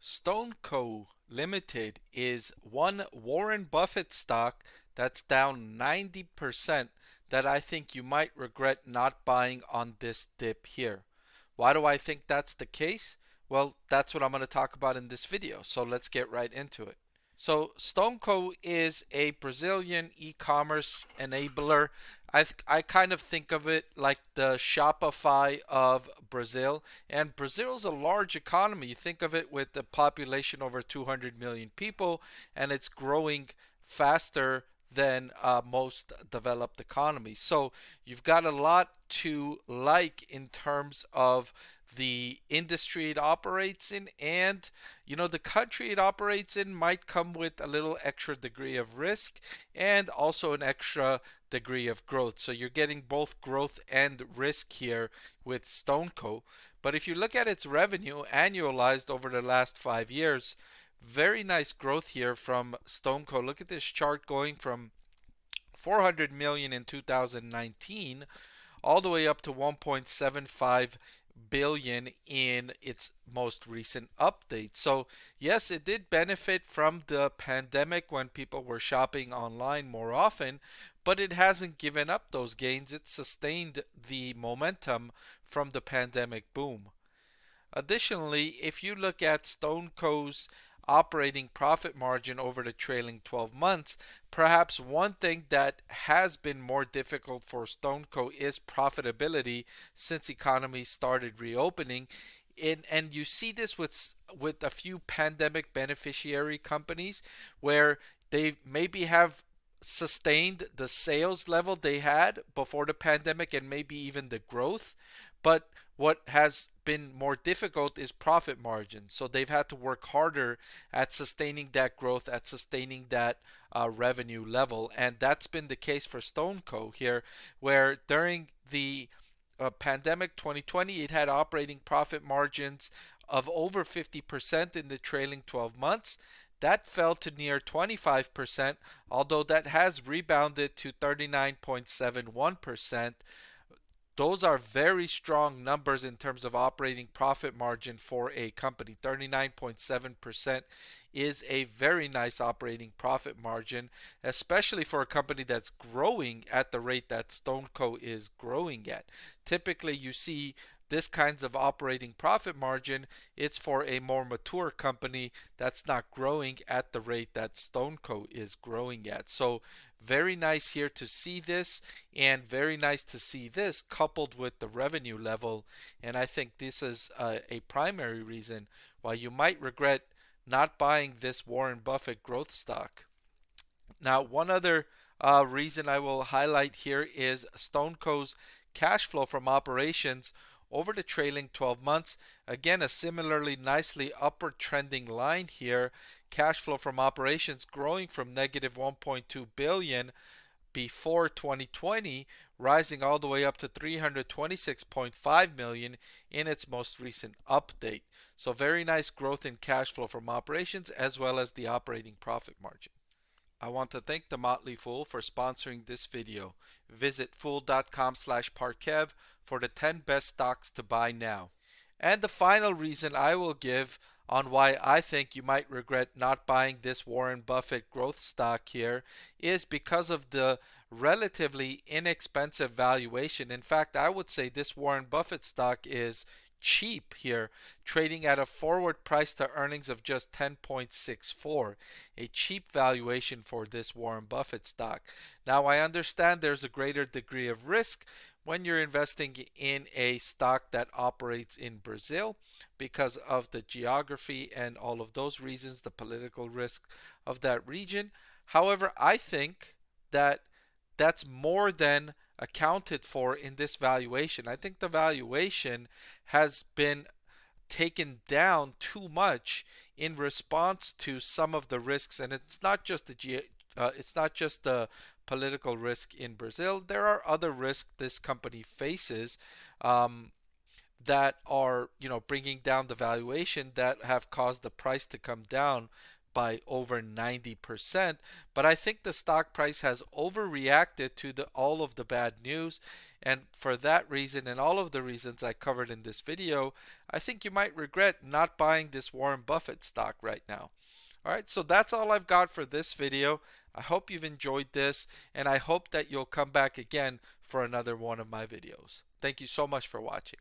StoneCo Limited is one Warren Buffett stock that's down 90% that I think you might regret not buying on this dip here. Why do I think that's the case? Well, that's what I'm going to talk about in this video. So let's get right into it. So StoneCo is a Brazilian e-commerce enabler. I kind of think of it like the Shopify of Brazil. And Brazil's a large economy. You think of it with a population over 200 million people, and it's growing faster than most developed economies. So you've got a lot to like in terms of the industry it operates in, and the country it operates in might come with a little extra degree of risk and also an extra degree of growth. So you're getting both growth and risk here with StoneCo. But if you look at its revenue annualized over the last 5 years, very nice growth here from StoneCo. Look at this chart going from 400 million in 2019 all the way up to 1.75 billion in its most recent update. So, yes, it did benefit from the pandemic when people were shopping online more often, but it hasn't given up those gains. It sustained the momentum from the pandemic boom. Additionally, if you look at StoneCo's operating profit margin over the trailing 12 months, perhaps one thing that has been more difficult for StoneCo is profitability since economies started reopening. And you see this with a few pandemic beneficiary companies where they maybe have sustained the sales level they had before the pandemic and maybe even the growth, but what has been more difficult is profit margins. So they've had to work harder at sustaining that growth, at sustaining that revenue level. And that's been the case for StoneCo here, where during the pandemic 2020, it had operating profit margins of over 50% in the trailing 12 months. That fell to near 25%, although that has rebounded to 39.71%. Those are very strong numbers in terms of operating profit margin for a company. 39.7% is a very nice operating profit margin, especially for a company that's growing at the rate that StoneCo is growing at. Typically, you see this kinds of operating profit margin, it's for a more mature company that's not growing at the rate that StoneCo is growing at. So very nice here to see this, and very nice to see this coupled with the revenue level. And I think this is a primary reason why you might regret not buying this Warren Buffett growth stock. Now, one other reason I will highlight here is StoneCo's cash flow from operations over the trailing 12 months. Again, a similarly nicely upward trending line here. Cash flow from operations growing from negative 1.2 billion before 2020, rising all the way up to 326.5 million in its most recent update. So very nice growth in cash flow from operations as well as the operating profit margin. I want to thank the Motley Fool for sponsoring this video. Visit fool.com/parkev for the 10 best stocks to buy now. And the final reason I will give on why I think you might regret not buying this Warren Buffett growth stock here is because of the relatively inexpensive valuation. In fact, I would say this Warren Buffett stock is cheap here, trading at a forward price to earnings of just 10.64, a cheap valuation for this Warren Buffett stock. Now, I understand there's a greater degree of risk when you're investing in a stock that operates in Brazil because of the geography and all of those reasons, the political risk of that region. However, I think that that's more than accounted for in this valuation. I think the valuation has been taken down too much in response to some of the risks, and it's not just the political risk in Brazil. There are other risks this company faces that are bringing down the valuation that have caused the price to come down by over 90%, but I think the stock price has overreacted to all of the bad news. And for that reason and all of the reasons I covered in this video, I think you might regret not buying this Warren Buffett stock right now. All right, so that's all I've got for this video. I hope you've enjoyed this, and I hope that you'll come back again for another one of my videos. Thank you so much for watching.